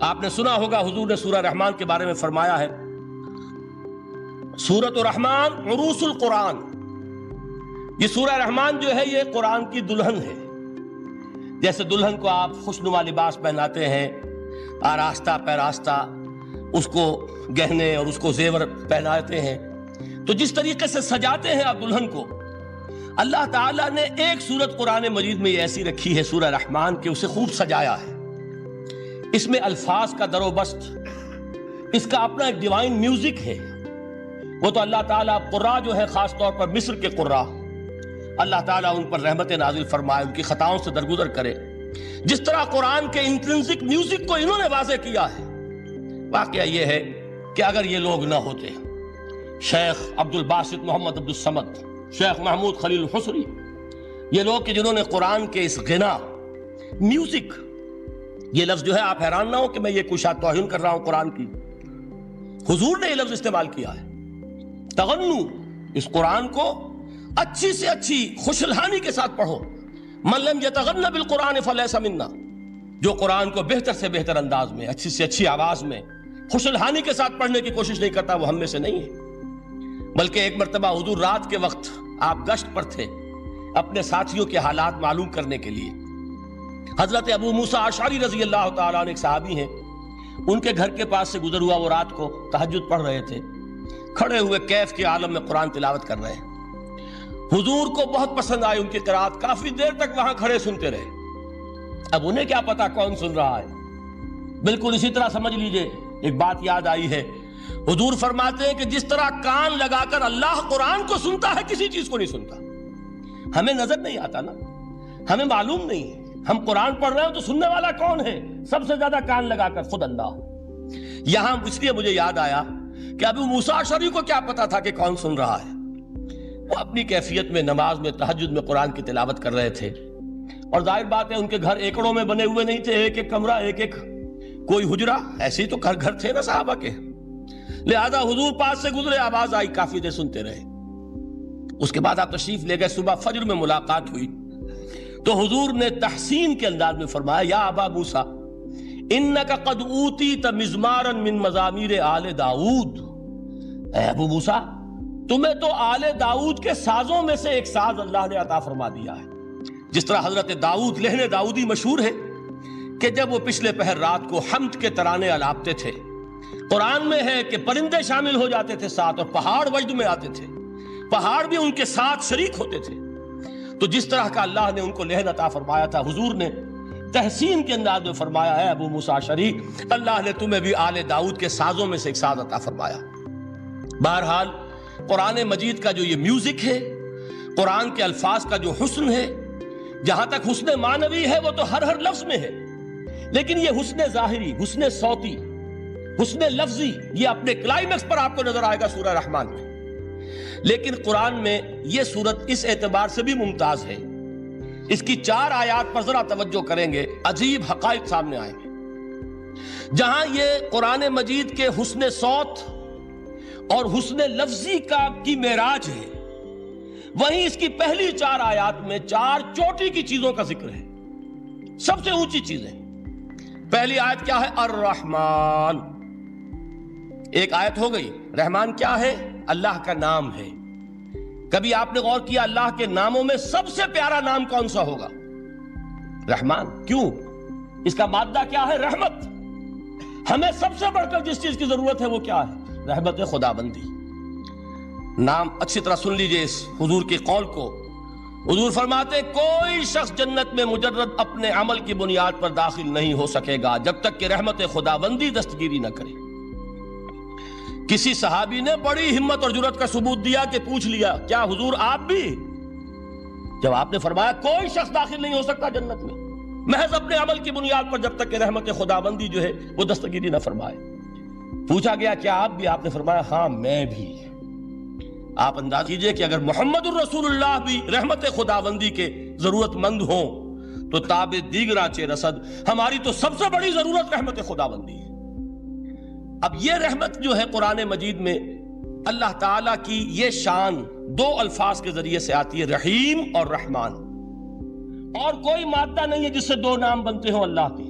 آپ نے سنا ہوگا حضور نے سورہ رحمان کے بارے میں فرمایا ہے، سورۃ الرحمان عروس القرآن، یہ سورہ رحمان جو ہے یہ قرآن کی دلہن ہے۔ جیسے دلہن کو آپ خوشنما لباس پہناتے ہیں، آراستہ پیراستہ اس کو گہنے اور اس کو زیور پہناتے ہیں، تو جس طریقے سے سجاتے ہیں آپ دلہن کو، اللہ تعالیٰ نے ایک سورت قرآن مجید میں یہ ایسی رکھی ہے سورہ رحمان کہ اسے خوب سجایا ہے۔ اس میں الفاظ کا در و بست، اس کا اپنا ایک ڈیوائن میوزک ہے۔ وہ تو اللہ تعالیٰ قراء جو ہے، خاص طور پر مصر کے قراء، اللہ تعالیٰ ان پر رحمت نازل فرمائے، ان کی خطاؤں سے درگزر کرے۔ جس طرح قرآن کے انٹرنسک میوزک کو انہوں نے واضح کیا ہے، واقعہ یہ ہے کہ اگر یہ لوگ نہ ہوتے، شیخ عبد الباسط محمد عبد الصمد، شیخ محمود خلیل الحصری، یہ لوگ کہ جنہوں نے قرآن کے اس غنا، میوزک، یہ لفظ جو ہے آپ حیران نہ ہو کہ میں یہ کوئی شاید توہین کر رہا ہوں قرآن کی، حضور نے یہ لفظ استعمال کیا ہے، تغنو، اس قرآن کو اچھی سے اچھی خوشلہانی کے ساتھ پڑھو۔ من لم یتغن بالقرآن فلیس منا، جو قرآن کو بہتر سے بہتر انداز میں، اچھی سے اچھی آواز میں، خوشلہانی کے ساتھ پڑھنے کی کوشش نہیں کرتا، وہ ہم میں سے نہیں ہے۔ بلکہ ایک مرتبہ حضور رات کے وقت آپ گشت پر تھے اپنے ساتھیوں کے حالات معلوم کرنے کے لیے۔ حضرت ابو موسیٰ اشعری رضی اللہ تعالیٰ عنہ ایک صحابی ہیں، ان کے گھر کے پاس سے گزر ہوا، وہ رات کو تہجد پڑھ رہے تھے، کھڑے ہوئے کیف کے عالم میں قرآن تلاوت کر رہے ہیں۔ حضور کو بہت پسند آئی ان کی قرات، کافی دیر تک وہاں کھڑے سنتے رہے۔ اب انہیں کیا پتا کون سن رہا ہے، بالکل اسی طرح سمجھ لیجئے ایک بات یاد آئی ہے، حضور فرماتے ہیں کہ جس طرح کان لگا کر اللہ قرآن کو سنتا ہے، کسی چیز کو نہیں سنتا۔ ہمیں نظر نہیں آتا نا، ہمیں معلوم نہیں ہے، ہم قرآن پڑھ رہے ہیں تو سننے والا کون ہے؟ سب سے زیادہ کان لگا کر خود اللہ۔ یہاں اس لیے مجھے یاد آیا کہ ابو موسیٰ اشعری کو کیا پتا تھا کہ کون سن رہا ہے؟ وہ اپنی کیفیت میں نماز میں تہجد میں قرآن کی تلاوت کر رہے تھے، اور ظاہر بات ہے ان کے گھر ایکڑوں میں بنے ہوئے نہیں تھے، ایک ایک کمرہ، ایک ایک کوئی حجرہ، ایسے ہی تو گھر تھے نا صحابہ کے، لہذا حضور پاس سے گزرے، آواز آئی، کافی دیر سنتے رہے۔ اس کے بعد آپ تشریف لے گئے، صبح فجر میں ملاقات ہوئی تو حضور نے تحسین کے انداز میں فرمایا، یا ابا موسیٰ انک قد اوتیت مزمارا من مزامیر آل داؤد، اے ابو موسیٰ تمہیں تو آل داؤد کے سازوں میں سے ایک ساز اللہ نے عطا فرما دیا ہے۔ جس طرح حضرت داؤد، لہن داؤدی مشہور ہے کہ جب وہ پچھلے پہر رات کو حمد کے ترانے الاپتے تھے، قرآن میں ہے کہ پرندے شامل ہو جاتے تھے ساتھ، اور پہاڑ وجد میں آتے تھے، پہاڑ بھی ان کے ساتھ شریک ہوتے تھے۔ تو جس طرح کا اللہ نے ان کو لہن عطا فرمایا تھا، حضور نے تحسین کے انداز میں فرمایا ہے ابو موسیٰ اشعری، اللہ نے تمہیں بھی آل داؤد کے سازوں میں سے ایک ساز عطا فرمایا۔ بہرحال قرآن مجید کا جو یہ میوزک ہے، قرآن کے الفاظ کا جو حسن ہے، جہاں تک حسن معنوی ہے وہ تو ہر لفظ میں ہے، لیکن یہ حسن ظاہری، حسن صوتی، حسن لفظی، یہ اپنے کلائمیکس پر آپ کو نظر آئے گا سورہ رحمان میں۔ لیکن قرآن میں یہ سورت اس اعتبار سے بھی ممتاز ہے، اس کی 4 آیات پر ذرا توجہ کریں گے، عجیب حقائق سامنے آئیں گے۔ جہاں یہ قرآن مجید کے حسن صوت اور حسن لفظی کی معراج ہے، وہیں اس کی پہلی 4 آیات میں 4 چوٹی کی چیزوں کا ذکر ہے، سب سے اونچی چیزیں۔ پہلی آیت کیا ہے؟ الرحمن، ایک آیت ہو گئی۔ رحمان کیا ہے؟ اللہ کا نام ہے۔ کبھی آپ نے غور کیا اللہ کے ناموں میں سب سے پیارا نام کون سا ہوگا؟ رحمان۔ کیوں؟ اس کا مادہ کیا ہے؟ رحمت۔ ہمیں سب سے بڑھ کر جس چیز کی ضرورت ہے وہ کیا ہے؟ رحمت خدا بندی۔ نام اچھی طرح سن لیجئے اس حضور کی قول کو۔ حضور فرماتے کوئی شخص جنت میں مجرد اپنے عمل کی بنیاد پر داخل نہیں ہو سکے گا جب تک کہ رحمت خدا بندی دستگیری نہ کرے۔ کسی صحابی نے بڑی ہمت اور جرأت کا ثبوت دیا کہ پوچھ لیا، کیا حضور آپ بھی؟ جب آپ نے فرمایا کوئی شخص داخل نہیں ہو سکتا جنت میں محض اپنے عمل کی بنیاد پر جب تک کہ رحمت خدا بندی جو ہے وہ دستگیری نہ فرمائے۔ پوچھا گیا کیا آپ بھی؟ آپ نے فرمایا ہاں میں بھی۔ آپ انداز کیجئے کہ اگر محمد الرسول اللہ بھی رحمت خداوندی کے ضرورت مند ہوں تو تاب دیگراں چے رسد، ہماری تو سب سے بڑی ضرورت رحمت خداوندی ہے۔ اب یہ رحمت جو ہے قرآن مجید میں اللہ تعالیٰ کی یہ شان 2 الفاظ کے ذریعے سے آتی ہے، رحیم اور رحمان، اور کوئی مادہ نہیں ہے جس سے 2 نام بنتے ہوں اللہ کے۔